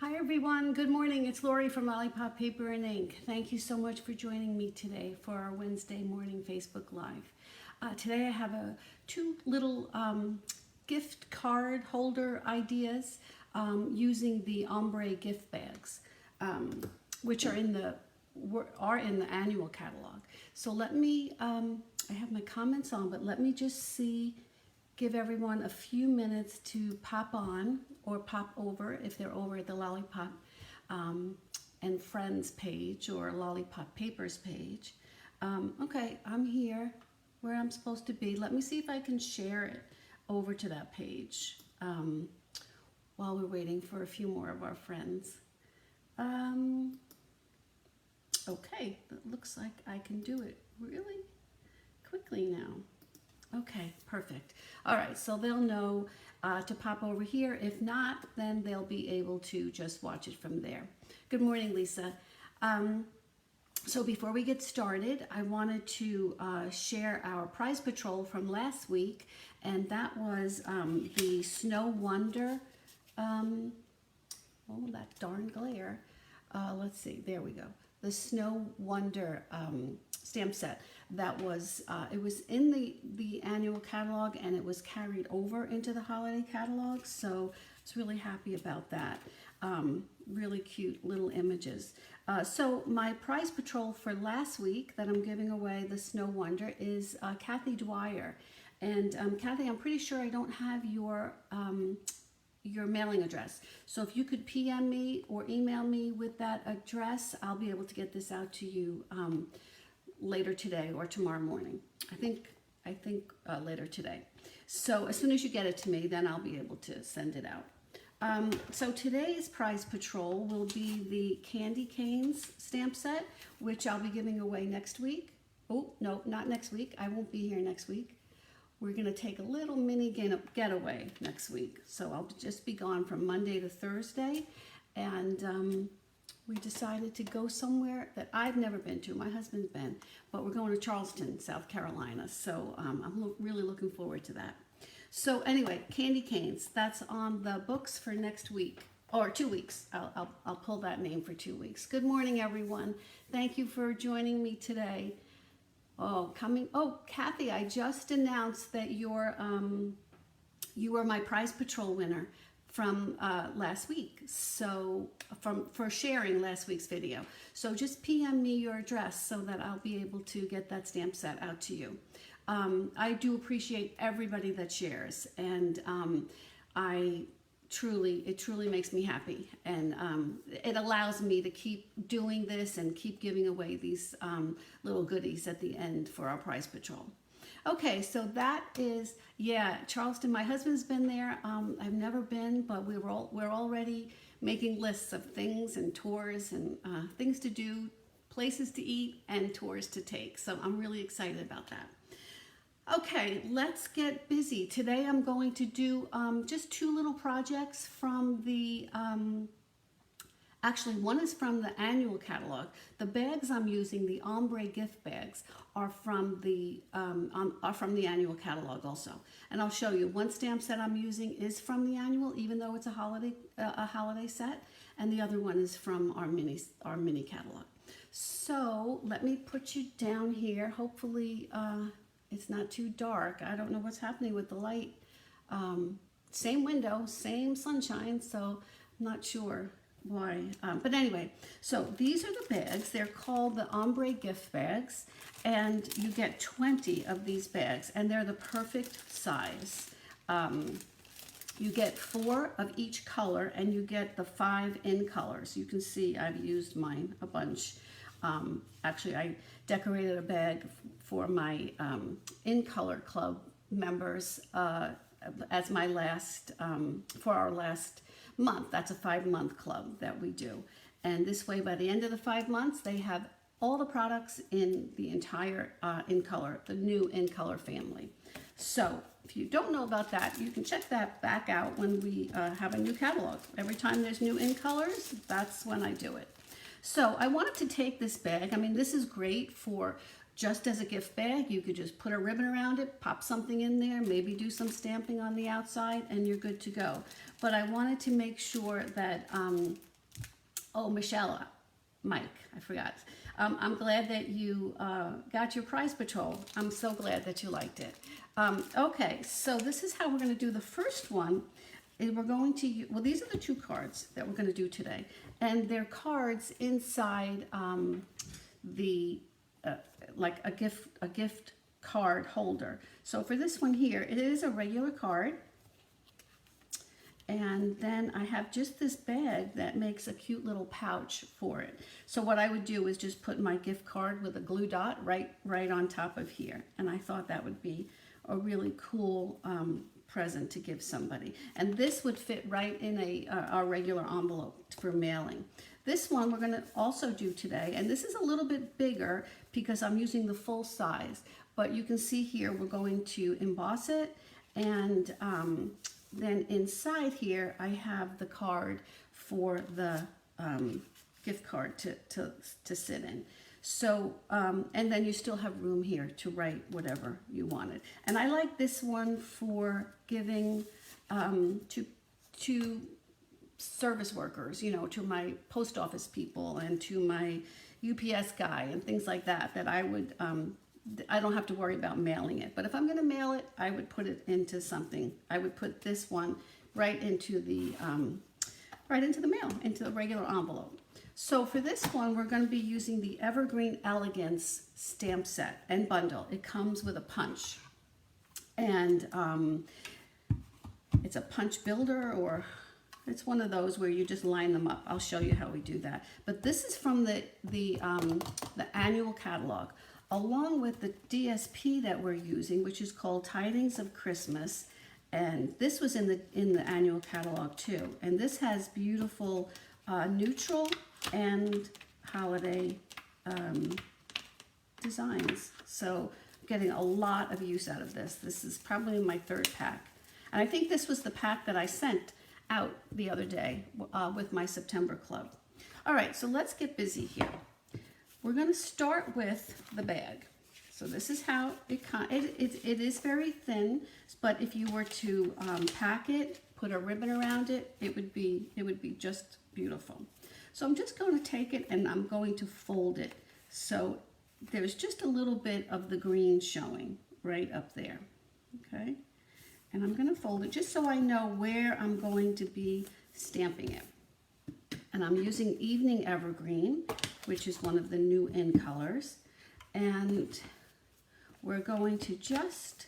Hi everyone, good morning. It's Lori from Lollipop Paper and Ink. Thank you so much for joining me today for our Wednesday morning Facebook Live. Today I have two little gift card holder ideas using the Ombre Gift Bags, which are in the annual catalog. So let me, I have my comments on, but let me just give everyone a few minutes to pop on or pop over if they're over at the Lollipop and Friends page or Lollipop Papers page. Okay, I'm here where I'm supposed to be. Let me see if I can share it over to that page while we're waiting for a few more of our friends. Okay, it looks like I can do it really quickly now. Okay, perfect. All right, so they'll know to pop over here. If not, then they'll be able to just watch it from there. Good morning, Lisa. So before we get started, I wanted to share our prize patrol from last week, and that was the Snow Wonder, oh, that darn glare. Let's see, there we go. The Snow Wonder stamp set. That was, it was in the annual catalog and it was carried over into the holiday catalog. So I was really happy about that. Really cute little images. So my prize patrol for last week that I'm giving away, the Snow Wonder, is Kathy Dwyer. And Kathy, I'm pretty sure I don't have your mailing address. So if you could PM me or email me with that address, I'll be able to get this out to you later today or tomorrow morning. I think later today. So as soon as you get it to me, then I'll be able to send it out. So today's prize patrol will be the Candy Canes stamp set, which I'll be giving away next week. Oh, no, not next week. I won't be here next week. We're going to take a little mini getaway next week. So I'll just be gone from Monday to Thursday. And we decided to go somewhere that I've never been to. My husband's been, but we're going to Charleston, South Carolina. So I'm really looking forward to that. So anyway, Candy Canes, that's on the books for next week, or 2 weeks. I'll pull that name for 2 weeks. Good morning, everyone. Thank you for joining me today. Oh, Kathy, I just announced that you were my prize patrol winner from last week. So for sharing last week's video. So just PM me your address so that I'll be able to get that stamp set out to you. I do appreciate everybody that shares, and it truly makes me happy, and it allows me to keep doing this and keep giving away these little goodies at the end for our prize patrol. Okay, so that is, yeah, Charleston. My husband's been there. I've never been, but we're already making lists of things and tours and things to do, places to eat, and tours to take. So I'm really excited about that. Okay, let's get busy. Today I'm going to do just two little projects from the, actually one is from the annual catalog. The bags I'm using, the Ombre Gift Bags, are from the annual catalog also. And I'll show you. One stamp set I'm using is from the annual, even though it's a holiday set, and the other one is from our mini catalog. So let me put you down here. Hopefully, it's not too dark. I don't know what's happening with the light. Same window, same sunshine, so I'm not sure why. But anyway, so these are the bags. They're called the Ombre Gift Bags, and you get 20 of these bags, and they're the perfect size. You get 4 of each color, and you get the 5 in colors. You can see I've used mine a bunch. Actually, I decorated a bag for my In Color Club members as my last, for our last month. That's a 5-month club that we do. And this way, by the end of the 5 months, they have all the products in the entire In Color, the new In Color family. So if you don't know about that, you can check that back out when we have a new catalog. Every time there's new In Colors, that's when I do it. So I wanted to take this bag. I mean, this is great for just as a gift bag. You could just put a ribbon around it, pop something in there, maybe do some stamping on the outside, and you're good to go. But I wanted to make sure that Oh, Michelle, Mike, I forgot. I'm glad that you got your prize patrol. I'm so glad that you liked it. Okay, so this is how we're going to do the first one. We're going to, well, these are the 2 cards that we're going to do today. And they're cards inside the, like a gift card holder. So for this one here, it is a regular card. And then I have just this bag that makes a cute little pouch for it. So what I would do is just put my gift card with a glue dot right on top of here. And I thought that would be a really cool present to give somebody. And this would fit right in our regular envelope for mailing. This one we're going to also do today, and this is a little bit bigger because I'm using the full size. But you can see here we're going to emboss it, and then inside here I have the card for the gift card to sit in. So, and then you still have room here to write whatever you wanted. And I like this one for giving to service workers, you know, to my post office people and to my UPS guy and things like that, that I would, I don't have to worry about mailing it. But if I'm going to mail it, I would put it into something. I would put this one right into the mail, into the regular envelope. So for this one, we're going to be using the Evergreen Elegance stamp set and bundle. It comes with a punch. And it's a punch builder, or it's one of those where you just line them up. I'll show you how we do that. But this is from the annual catalog, along with the DSP that we're using, which is called Tidings of Christmas. And this was in the annual catalog too. And this has beautiful neutral and holiday designs. So I'm getting a lot of use out of this. This is probably my 3rd pack. And I think this was the pack that I sent out the other day with my September club. All right, so let's get busy here. We're going to start with the bag. So this is how it is very thin, but if you were to pack it, put a ribbon around it, it would be just beautiful. So I'm just going to take it and I'm going to fold it so there's just a little bit of the green showing right up there. Okay, and I'm going to fold it just so I know where I'm going to be stamping it. And I'm using Evening Evergreen, which is one of the new in colors. And we're going to just,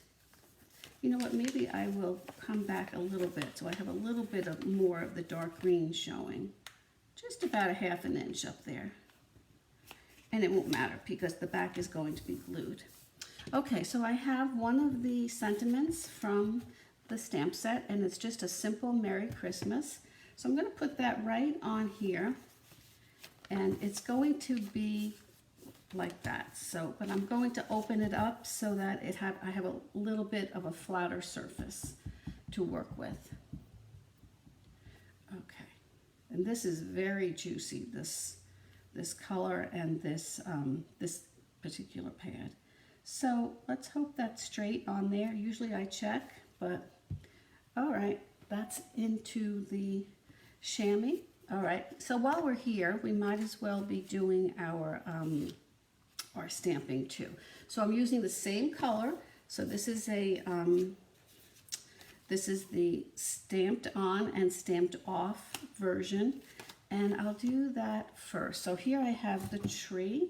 you know what, maybe I will come back a little bit so I have a little bit of more of the dark green showing. Just about a ½ an inch up there. And it won't matter because the back is going to be glued. Okay, so I have one of the sentiments from the stamp set, and it's just a simple Merry Christmas. So I'm going to put that right on here, and it's going to be like that. So, but I'm going to open it up so that I have a little bit of a flatter surface to work with. Okay, and this is very juicy, this color and this particular pad. So let's hope that's straight on there. Usually I check, but all right, that's into the chamois. All right, so while we're here, we might as well be doing our stamping too. So I'm using the same color. So this is the stamped on and stamped off version, and I'll do that first. So here I have the tree,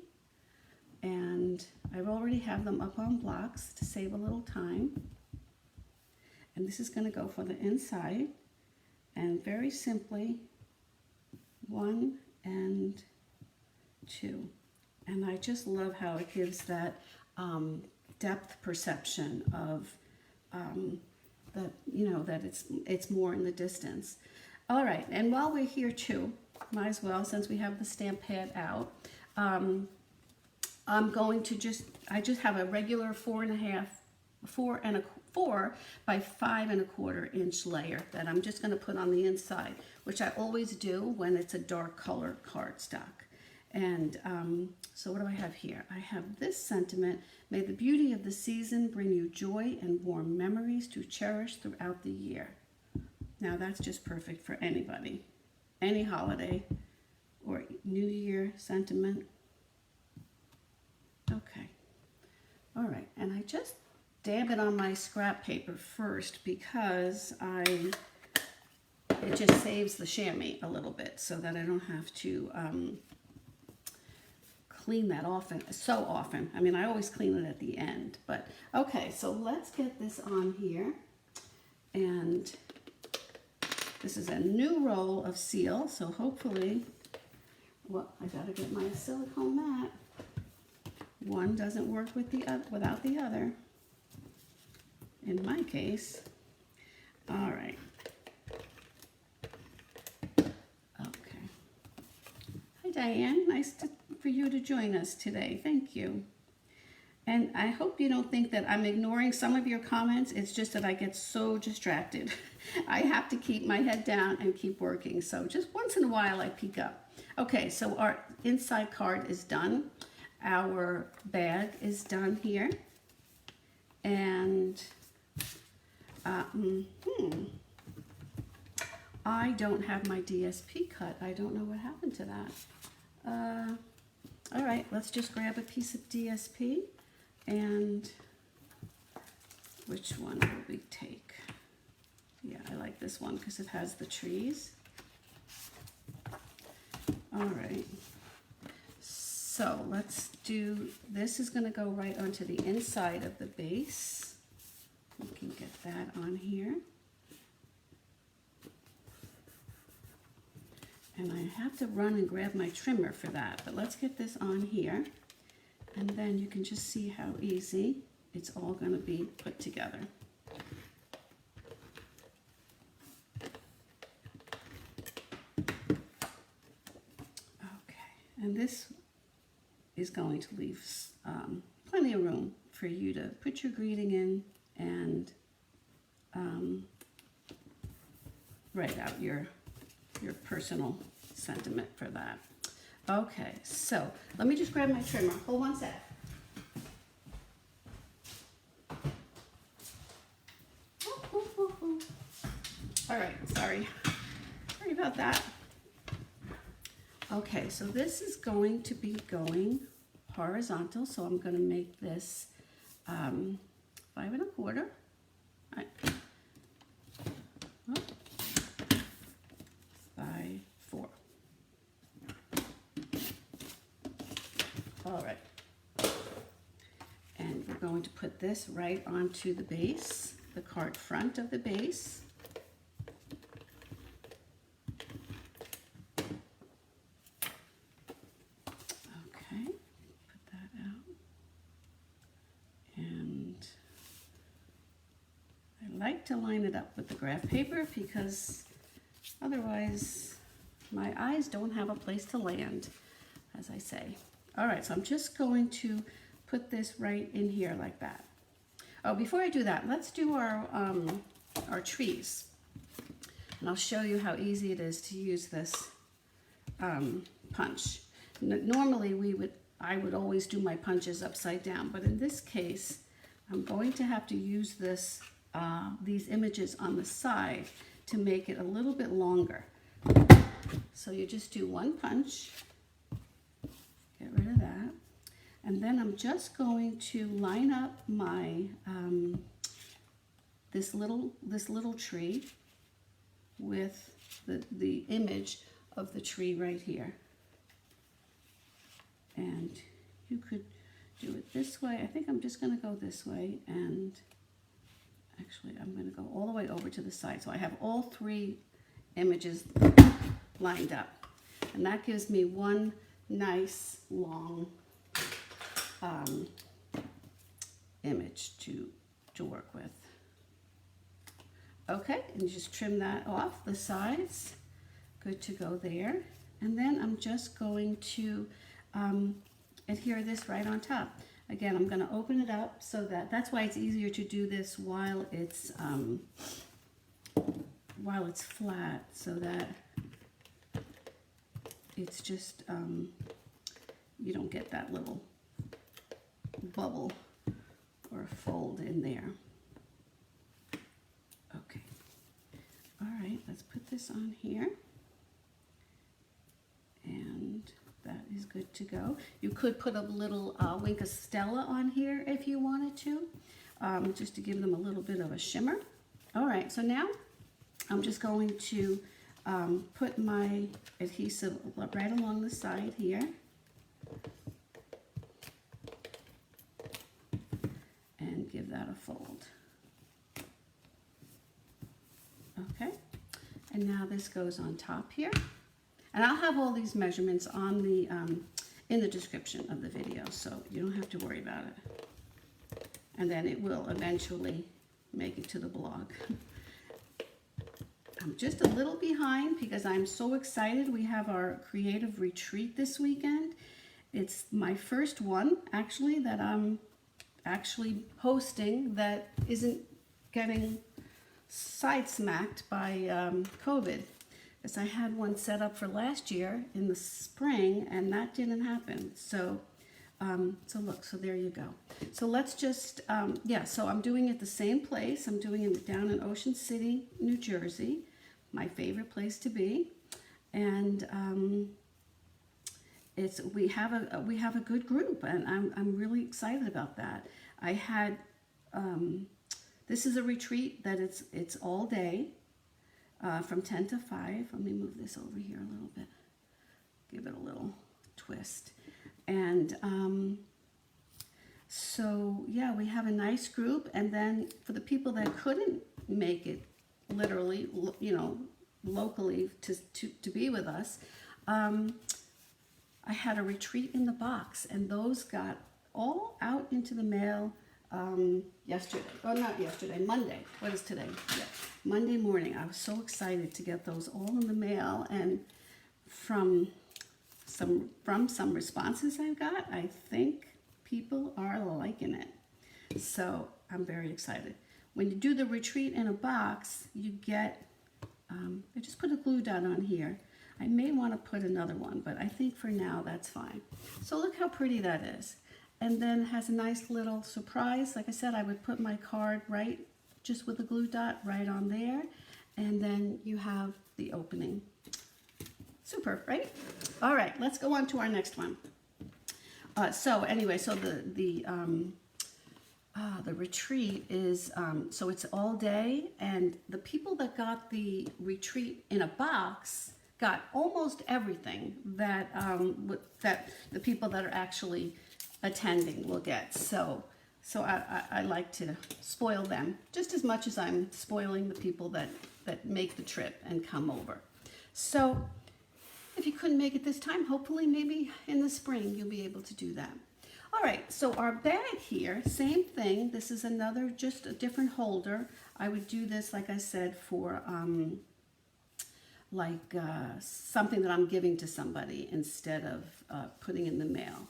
and I already have them up on blocks to save a little time. And this is going to go for the inside, and very simply 1 and 2. And I just love how it gives that depth perception of that it's more in the distance. All right, and while we're here too, might as well, since we have the stamp pad out, I'm going to I just have a regular 4 by 5 1/4 inch layer that I'm just going to put on the inside, which I always do when it's a dark color cardstock. And so what do I have here? I have this sentiment: may the beauty of the season bring you joy and warm memories to cherish throughout the year. Now that's just perfect for anybody, any holiday, or New Year sentiment. Okay. All right, and I just dab it on my scrap paper first because it just saves the chamois a little bit so that I don't have to clean that so often. I mean, I always clean it at the end, but okay, so let's get this on here. And this is a new roll of seal, so hopefully, well, I gotta get my silicone mat. One doesn't work with the other, without the other, in my case. All right. Okay. Hi, Diane. Nice for you to join us today. Thank you. And I hope you don't think that I'm ignoring some of your comments. It's just that I get so distracted. I have to keep my head down and keep working. So just once in a while I peek up. Okay, so our inside card is done. Our bag is done here. And I don't have my DSP cut. I don't know what happened to that. All right, let's just grab a piece of DSP. And which one will we take? Yeah, I like this one because it has the trees. All right. So let's do, this is going to go right onto the inside of the base. We can get that on here. And I have to run and grab my trimmer for that, but let's get this on here. And then you can just see how easy it's all going to be put together. Okay, and this is going to leave plenty of room for you to put your greeting in and write out your personal sentiment for that. Okay, so let me just grab my trimmer. Hold one sec. All right, sorry about that. Okay, so this is going to be going horizontal, so I'm going to make this 5 1/4. All right. Oh. 5 4. All right, and we're going to put this right onto the base, the card front of the base. Okay, put that out. And I like to line it up with the graph paper because otherwise my eyes don't have a place to land, as I say. All right, so I'm just going to put this right in here like that. Oh, before I do that, let's do our trees. And I'll show you how easy it is to use this punch. Normally I would always do my punches upside down, but in this case, I'm going to have to use this, these images on the side to make it a little bit longer. So you just do one punch. Get rid of that. And then I'm just going to line up my this little tree with the image of the tree right here. And you could do it this way. I think I'm just going to go this way, and actually I'm going to go all the way over to the side. So I have all 3 images lined up. And that gives me one nice long image to work with. Okay, and you just trim that off the sides. Good to go there. And then I'm just going to adhere this right on top. Again, I'm going to open it up so that's why it's easier to do this while it's flat, so that it's just you don't get that little bubble or fold in there. Okay. All right, let's put this on here. And he's good to go. You could put a little Wink of Stella on here if you wanted to, just to give them a little bit of a shimmer. All right, so now I'm just going to put my adhesive right along the side here. And give that a fold. Okay, and now this goes on top here. And I'll have all these measurements on the in the description of the video, so you don't have to worry about it. And then it will eventually make it to the blog. I'm just a little behind because I'm so excited. We have our creative retreat this weekend. It's my first one, actually, that I'm actually hosting that isn't getting side-smacked by COVID. Because I had one set up for last year in the spring, and that didn't happen. So, look, so there you go. So let's just, yeah, so I'm doing it the same place. I'm doing it down in Ocean City, New Jersey, my favorite place to be. And we have a good group, and I'm really excited about that. I had this is a retreat that it's all day from 10 to 5. Let me move this over here a little bit, give it a little twist. And so yeah, we have a nice group. And then for the people that couldn't make it literally, you know, locally to be with us, I had a retreat in the box, and those got all out into the mail yesterday. Oh, not yesterday, Monday. What is today? Yeah, Monday morning. I was so excited to get those all in the mail, and from some responses I've got, I think people are liking it. So I'm very excited. When you do the retreat in a box, you get, I just put a glue dot on here. I may want to put another one, but I think for now that's fine. So look how pretty that is. And then it has a nice little surprise. Like I said, I would put my card right, just with a glue dot right on there. And then you have the opening. Super, right? All right, let's go on to our next one. So anyway, so the retreat is, so it's all day, and the people that got the retreat in a box got almost everything that that the people that are actually attending will get. So I like to spoil them just as much as I'm spoiling the people that make the trip and come over. So if you couldn't make it this time, hopefully maybe in the spring you'll be able to do that. All right, so our bag here, same thing. This is another, just a different holder. I would do this, like I said, for something that I'm giving to somebody instead of putting in the mail.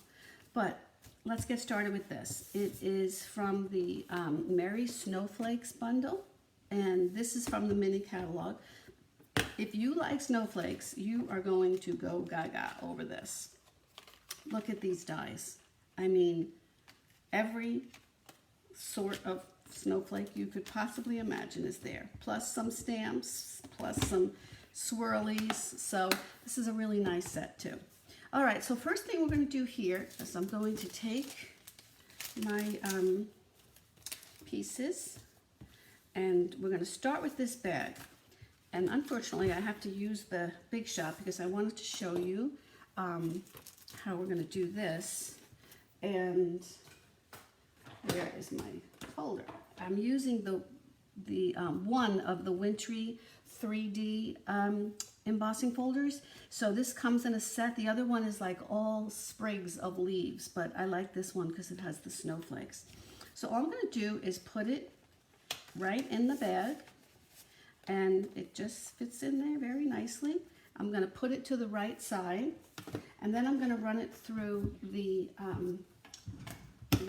But let's get started with this. It is from the Merry Snowflakes bundle, and this is from the mini catalog. If you like snowflakes, you are going to go gaga over this. Look at these dies. I mean, every sort of snowflake you could possibly imagine is there, plus some stamps, plus some swirlies. So this is a really nice set too. All right, so first thing we're going to do here is I'm going to take my pieces, and we're going to start with this bag. And unfortunately, I have to use the Big Shot because I wanted to show you how we're going to do this. And where is my folder? I'm using the one of the wintry 3D embossing folders. So this comes in a set. The other one is like all sprigs of leaves, but I like this one because it has the snowflakes. So all I'm going to do is put it right in the bag, and it just fits in there very nicely. I'm going to put it to the right side, and then I'm going to run it through the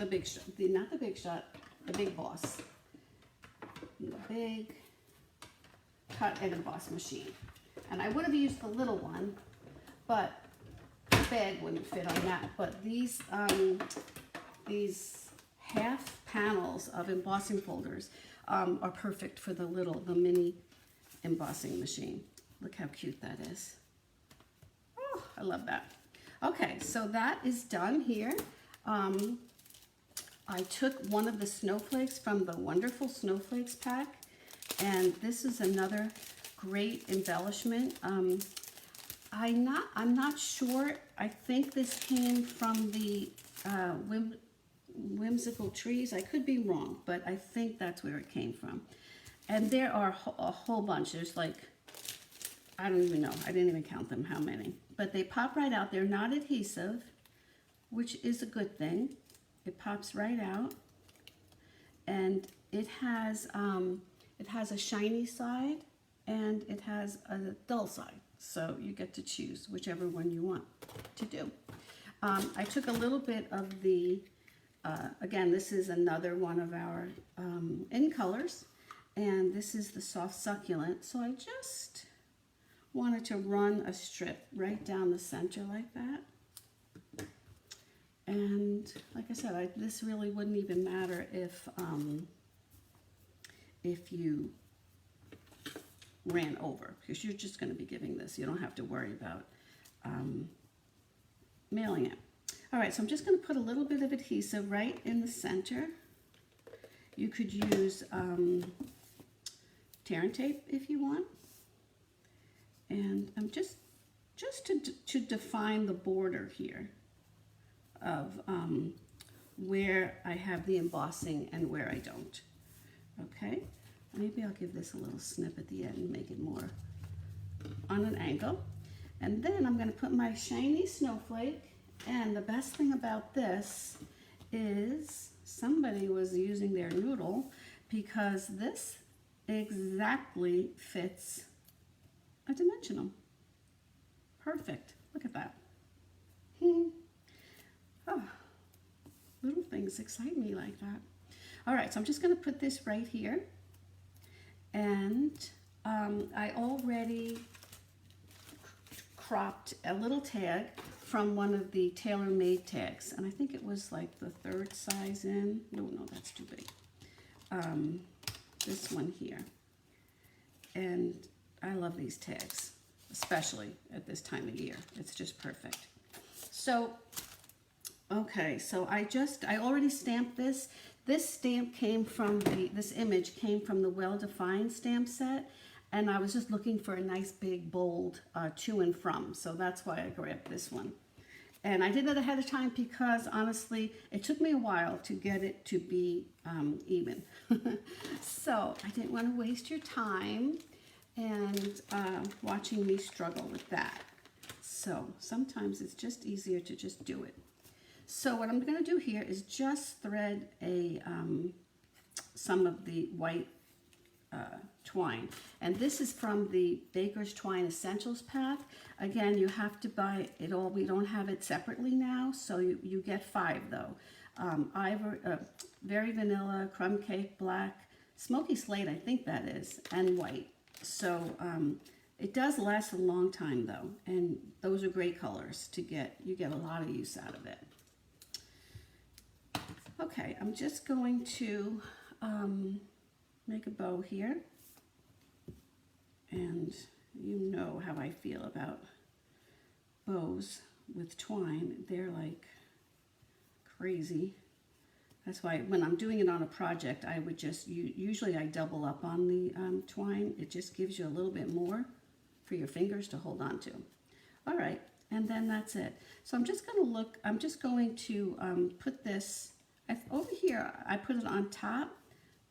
Big Shot, not the Big Shot, the Big Boss, the big cut and emboss machine. And I would have used the little one, but the bag wouldn't fit on that. But these half panels of embossing folders are perfect for the mini embossing machine. Look how cute that is. Oh, I love that. Okay, so that is done here. I took one of the snowflakes from the Wonderful Snowflakes pack, and this is another great embellishment. I'm not sure. I think this came from the Whimsical Trees. I could be wrong, but I think that's where it came from. And there are a whole bunch. There's like, I don't even know. I didn't even count them how many. But they pop right out. They're not adhesive, which is a good thing. It pops right out. And it has a shiny side and it has a dull side. So you get to choose whichever one you want to do. I took a little bit of the, again, this is another one of our in colors. And this is the Soft Succulent. So I just wanted to run a strip right down the center like that. And like I said, this really wouldn't even matter if you ran over, because you're just going to be giving this. You don't have to worry about mailing it. All right, so I'm just going to put a little bit of adhesive right in the center. You could use tear and tape if you want. And I'm just to define the border here of where I have the embossing and where I don't. Okay, maybe I'll give this a little snip at the end and make it more on an angle. And then I'm going to put my shiny snowflake. And the best thing about this is somebody was using their noodle, because this exactly fits a dimensional. Perfect. Look at that. Oh, little things excite me like that. All right, so I'm just going to put this right here. And I already cropped a little tag from one of the tailor-made tags. And I think it was like the 3rd size in. No, that's too big. This one here. And I love these tags, especially at this time of year. It's just perfect. So, okay, so I already stamped this. This stamp came from this image came from the Well-Defined stamp set, and I was just looking for a nice big bold to and from, so that's why I grabbed this one. And I did it ahead of time because honestly, it took me a while to get it to be even. So I didn't want to waste your time and watching me struggle with that. So sometimes it's just easier to just do it. So what I'm going to do here is just thread some of the white twine. And this is from the Baker's Twine Essentials pack. Again, you have to buy it all. We don't have it separately now, so you get 5 though. Very Vanilla, Crumb Cake, Black, Smoky Slate, I think that is, and white. So it does last a long time though, and those are great colors to get. You get a lot of use out of it. Okay, I'm just going to make a bow here. And you know how I feel about bows with twine. They're like crazy. That's why when I'm doing it on a project, I would just, usually I double up on the twine. It just gives you a little bit more for your fingers to hold on to. All right, and then that's it. So I'm just going to look, I'm just going to put this, over here I put it on top,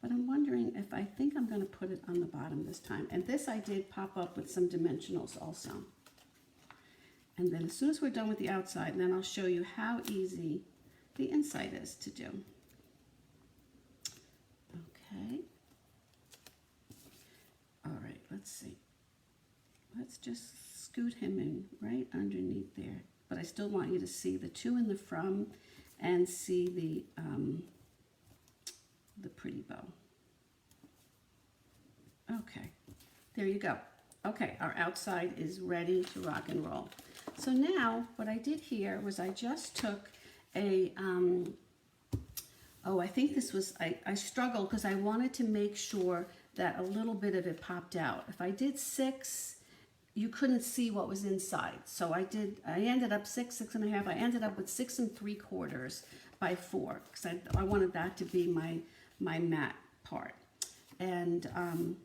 but I'm wondering if I think I'm going to put it on the bottom this time. And this I did pop up with some dimensionals also. And then as soon as we're done with the outside, then I'll show you how easy the inside is to do. Okay. All right, let's see. Let's just scoot him in right underneath there. But I still want you to see the 2 in the from and see the pretty bow. Okay, there you go. Okay, our outside is ready to rock and roll. So now what I did here was I just took a, I think this was, I struggled because I wanted to make sure that a little bit of it popped out. If I did 6, you couldn't see what was inside. So I ended up 6.5. I ended up with 6 3/4 by 4 because I wanted that to be my matte part. And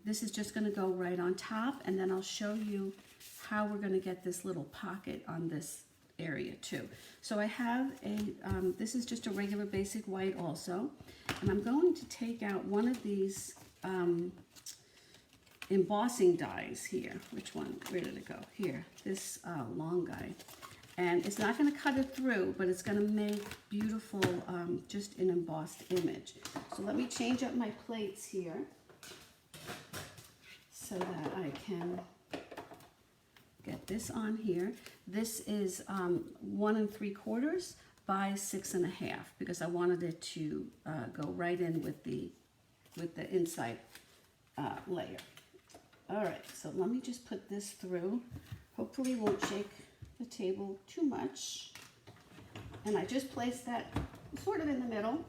this is just going to go right on top, and then I'll show you how we're going to get this little pocket on this area too. So I have this is just a regular basic white also, and I'm going to take out one of these embossing dies here. Which one? Where did it go? Here, this long guy. And it's not going to cut it through, but it's going to make beautiful, just an embossed image. So let me change up my plates here so that I can get this on here. This is 1 3/4 by 6.5 because I wanted it to go right in with the inside layer. All right, so let me just put this through. Hopefully it won't shake the table too much. And I just placed that sort of in the middle.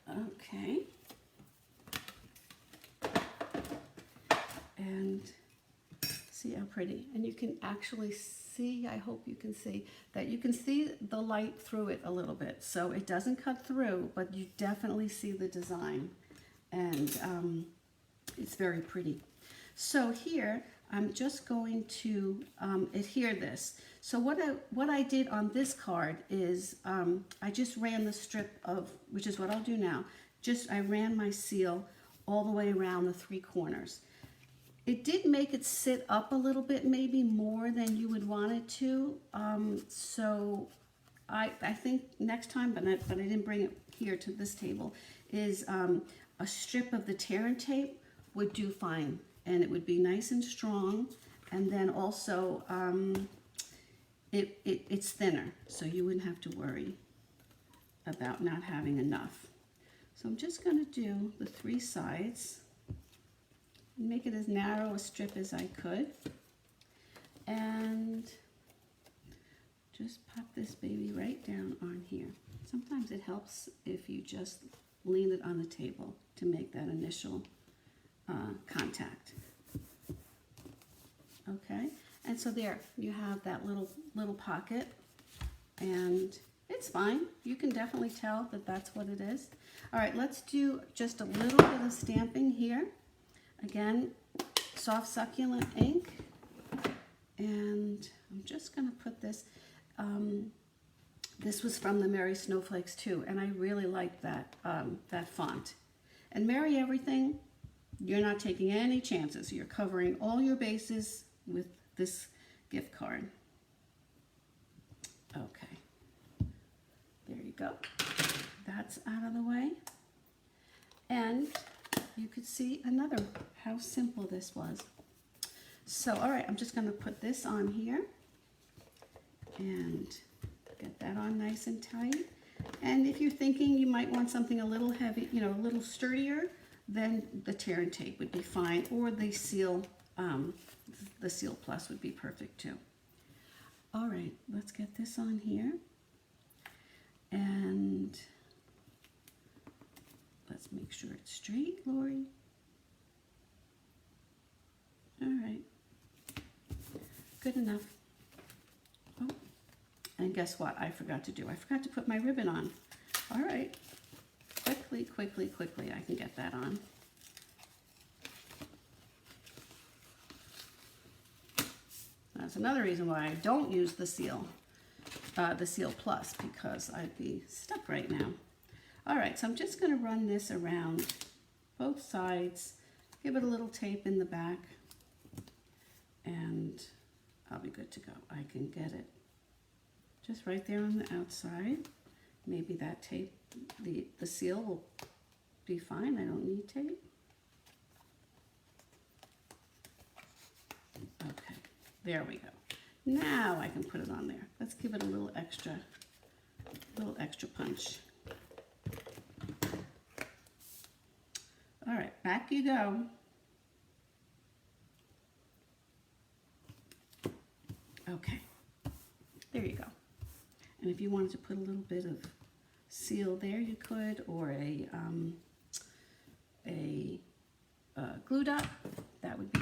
Okay. And see how pretty. And you can actually see, I hope you can see, that you can see the light through it a little bit. So it doesn't cut through, but you definitely see the design. And it's very pretty. So here, I'm just going to adhere this. So what I did on this card is I just ran the strip of, which is what I'll do now, I ran my seal all the way around the 3 corners. It did make it sit up a little bit, maybe more than you would want it to. So I think next time, but I didn't bring it here to this table, is a strip of the tear and tape would do fine. And it would be nice and strong. And then also it's thinner, so you wouldn't have to worry about not having enough. So I'm just going to do the 3 sides. Make it as narrow a strip as I could, and just pop this baby right down on here. Sometimes it helps if you just lean it on the table to make that initial contact. Okay, and so there you have that little pocket, and it's fine. You can definitely tell that that's what it is. All right, let's do just a little bit of stamping here. Again, soft succulent ink, and I'm just going to put this. This was from the Merry Snowflakes too, and I really like that that font. And Merry Everything, you're not taking any chances. You're covering all your bases with this gift card. Okay, there you go. That's out of the way, and you could see how simple this was. So, all right, I'm just going to put this on here and get that on nice and tight. And if you're thinking you might want something a little heavy, a little sturdier, then the tear and tape would be fine, or the Seal Plus would be perfect too. All right, let's get this on here. And let's make sure it's straight, Lori. All right, good enough. Oh, and guess what I forgot to do? I forgot to put my ribbon on. All right, quickly, I can get that on. That's another reason why I don't use the Seal Plus, because I'd be stuck right now. All right, so I'm just going to run this around both sides, give it a little tape in the back, and I'll be good to go. I can get it just right there on the outside. Maybe that tape, the seal will be fine. I don't need tape. Okay, there we go. Now I can put it on there. Let's give it a little extra punch. All right, back you go. Okay, there you go. And if you wanted to put a little bit of seal there, you could, or a glue dot, that would be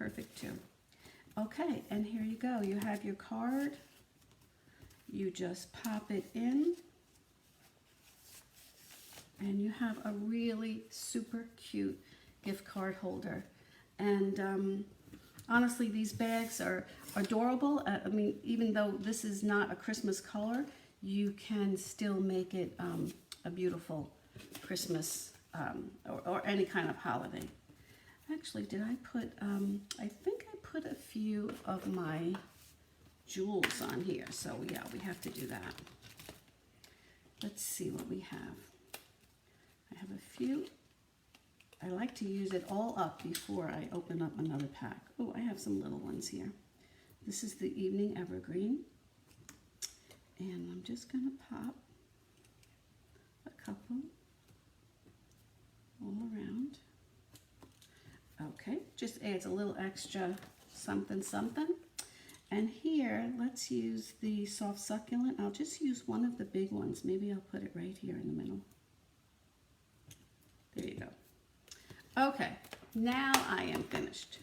perfect too. Okay, and here you go. You have your card. You just pop it in. And you have a really super cute gift card holder. And honestly, these bags are adorable. I mean, even though this is not a Christmas color, you can still make it a beautiful Christmas or any kind of holiday. Actually, did I put, I think I put a few of my jewels on here. So yeah, we have to do that. Let's see what we have. I have a few. I like to use it all up before I open up another pack. Oh, I have some little ones here. This is the Evening Evergreen. And I'm just going to pop a couple all around. Okay, just adds a little extra something something. And here, let's use the soft succulent. I'll just use one of the big ones. Maybe I'll put it right here in the middle. There you go. Okay, now I am finished.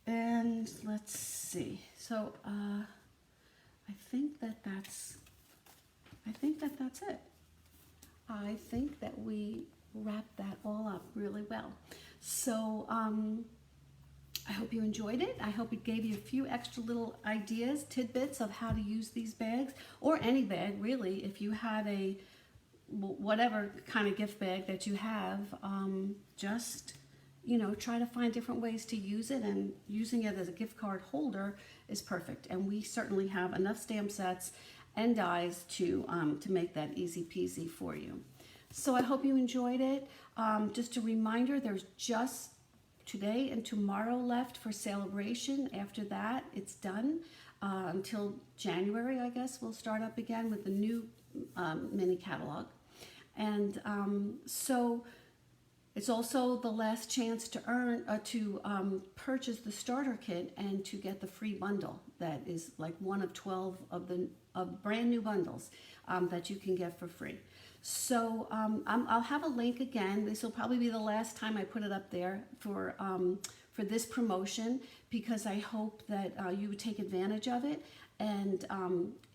And let's see. So I think that's it. I think that we wrapped that all up really well. So I hope you enjoyed it. I hope it gave you a few extra little ideas, tidbits of how to use these bags, or any bag really. If you had a whatever kind of gift bag that you have, just, you know, try to find different ways to use it, and using it as a gift card holder is perfect. And we certainly have enough stamp sets and dies to make that easy peasy for you. So I hope you enjoyed it. Just a reminder, there's just today and tomorrow left for Celebration. After that, it's done until January, I guess. We'll start up again with the new mini catalog. And so it's also the last chance to purchase the starter kit and to get the free bundle that is like one of 12 of brand new bundles that you can get for free. So I'll have a link again. This will probably be the last time I put it up there for this promotion, because I hope that you would take advantage of it. And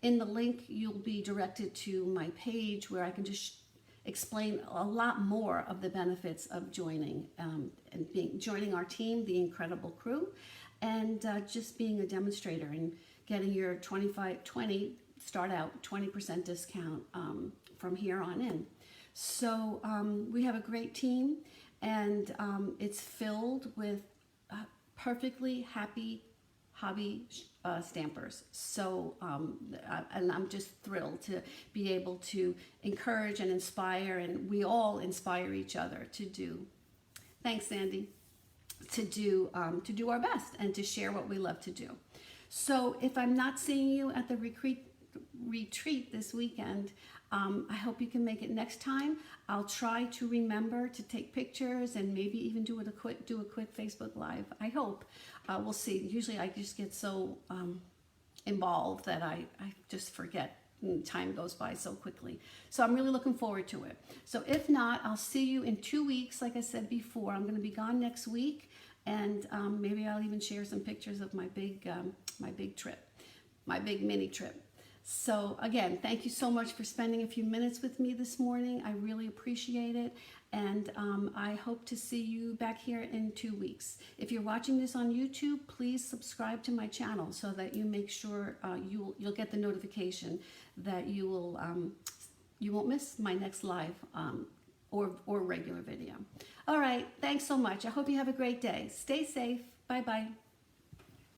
in the link, you'll be directed to my page where I can just explain a lot more of the benefits of joining joining our team, the incredible crew, and just being a demonstrator and getting your 20 start out 20% discount from here on in. So we have a great team, and it's filled with perfectly happy hobby stampers. So and I'm just thrilled to be able to encourage and inspire, and we all inspire each other to do. Thanks, Sandy. To do our best and to share what we love to do. So if I'm not seeing you at the retreat this weekend, I hope you can make it next time. I'll try to remember to take pictures and maybe even do a quick Facebook Live. I hope. We'll see. Usually I just get so involved that I just forget. Time goes by so quickly. So I'm really looking forward to it. So if not, I'll see you in 2 weeks. Like I said before, I'm going to be gone next week, and maybe I'll even share some pictures of my big trip, my big mini trip. So again, thank you so much for spending a few minutes with me this morning. I really appreciate it. And I hope to see you back here in 2 weeks. If you're watching this on YouTube, please subscribe to my channel so that you make sure you'll get the notification that you won't miss my next live or regular video. All right, thanks so much. I hope you have a great day. Stay safe. Bye-bye.